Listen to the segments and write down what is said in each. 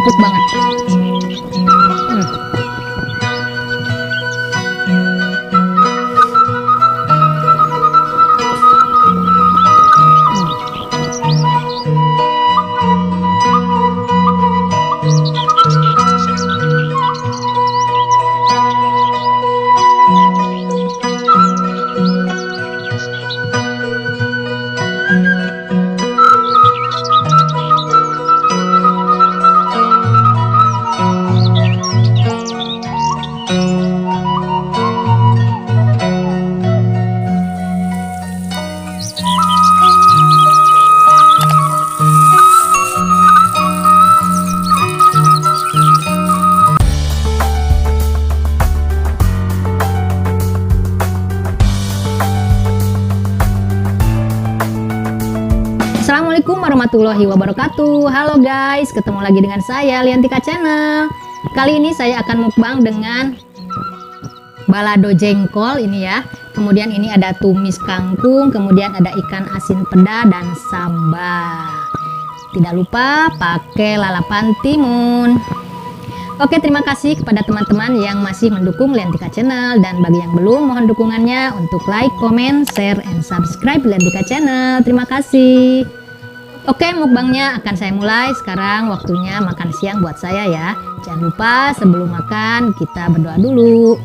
empuk banget. Assalamualaikum warahmatullahi wabarakatuh. Halo guys, ketemu lagi dengan saya Liantika Channel. Kali ini saya akan mukbang dengan balado jengkol ini ya. Kemudian ini ada tumis kangkung, kemudian ada ikan asin peda dan sambal. Tidak lupa pakai lalapan timun. Oke, terima kasih kepada teman-teman yang masih mendukung Liantika Channel, dan bagi yang belum, mohon dukungannya untuk like, comment, share, and subscribe Liantika Channel. Terima kasih. Oke, mukbangnya akan saya mulai sekarang. Waktunya makan siang buat saya ya. Jangan lupa sebelum makan kita berdoa dulu.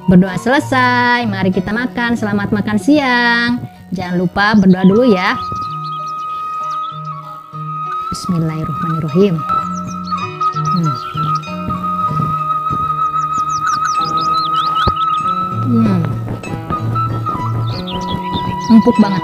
Berdoa selesai, mari kita makan. Selamat makan siang. Jangan lupa berdoa dulu ya. Bismillahirrahmanirrahim. Empuk banget.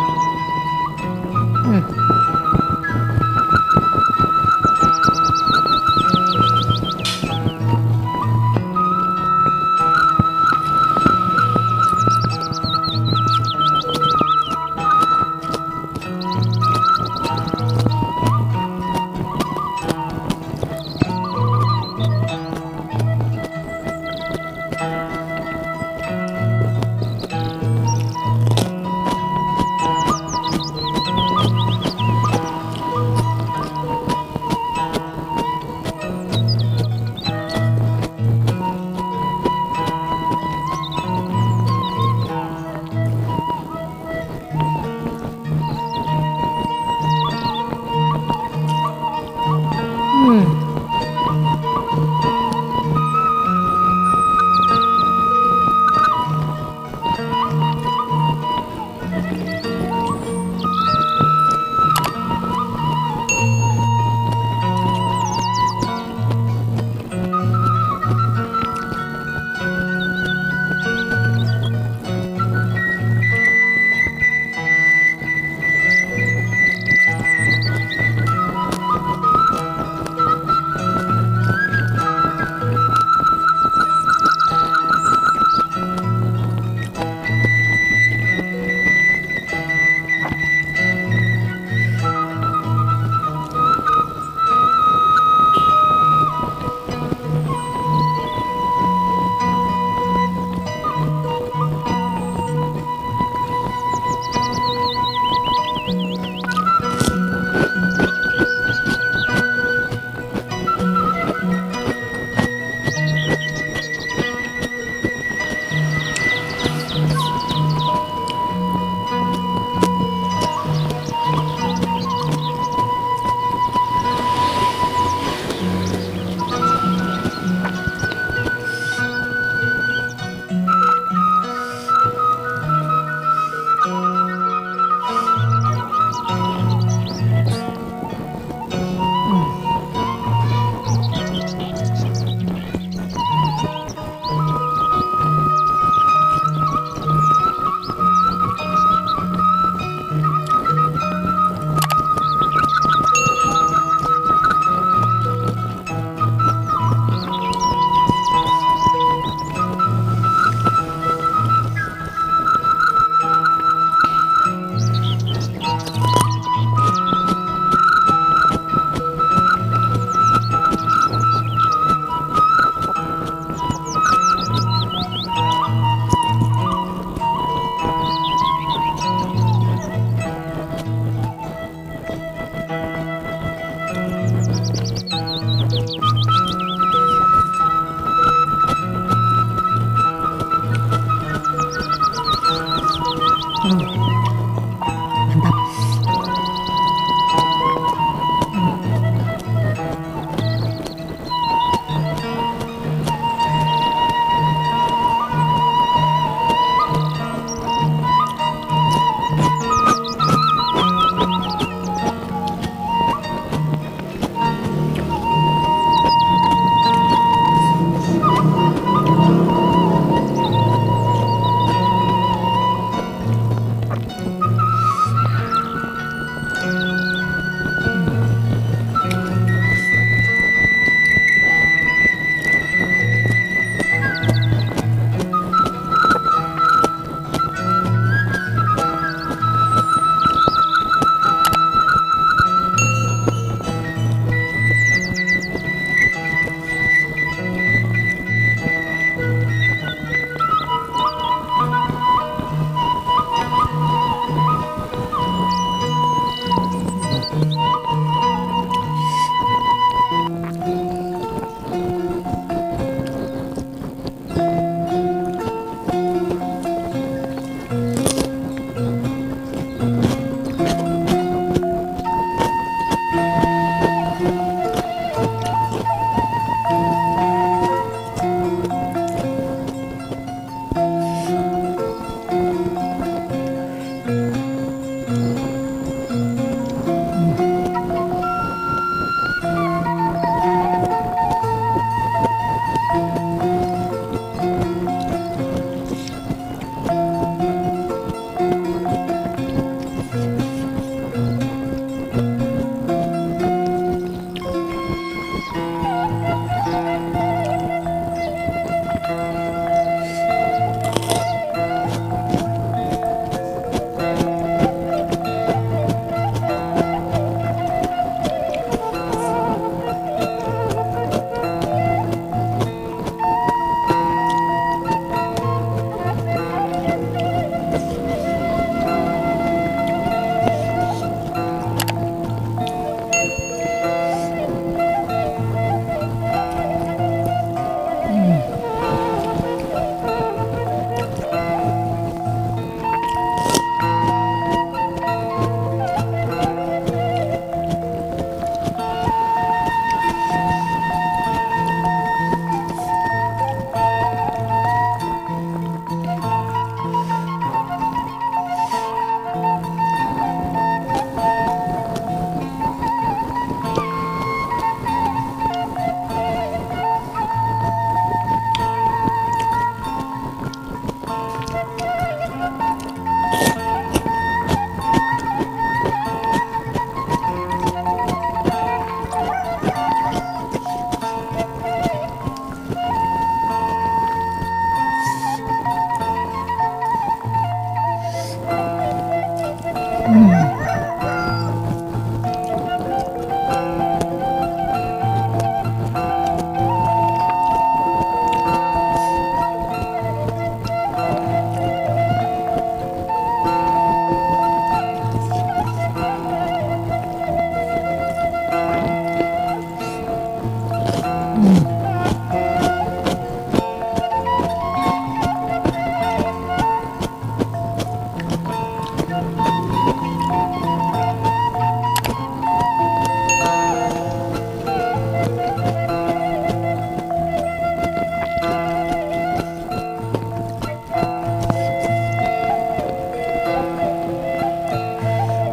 Mantap.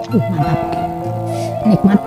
Mantap, nikmat.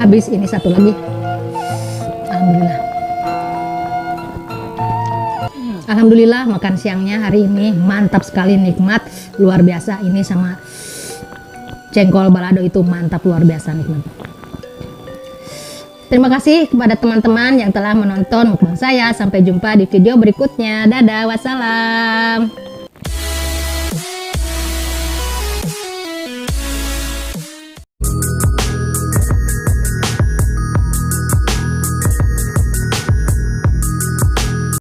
habis, ini satu lagi. Alhamdulillah. Alhamdulillah makan siangnya hari ini mantap sekali, nikmat luar biasa. Ini sama jengkol balado itu mantap luar biasa, nikmat. Terima kasih kepada teman-teman yang telah menonton mukbang saya. Sampai jumpa di video berikutnya. Dadah, wassalam.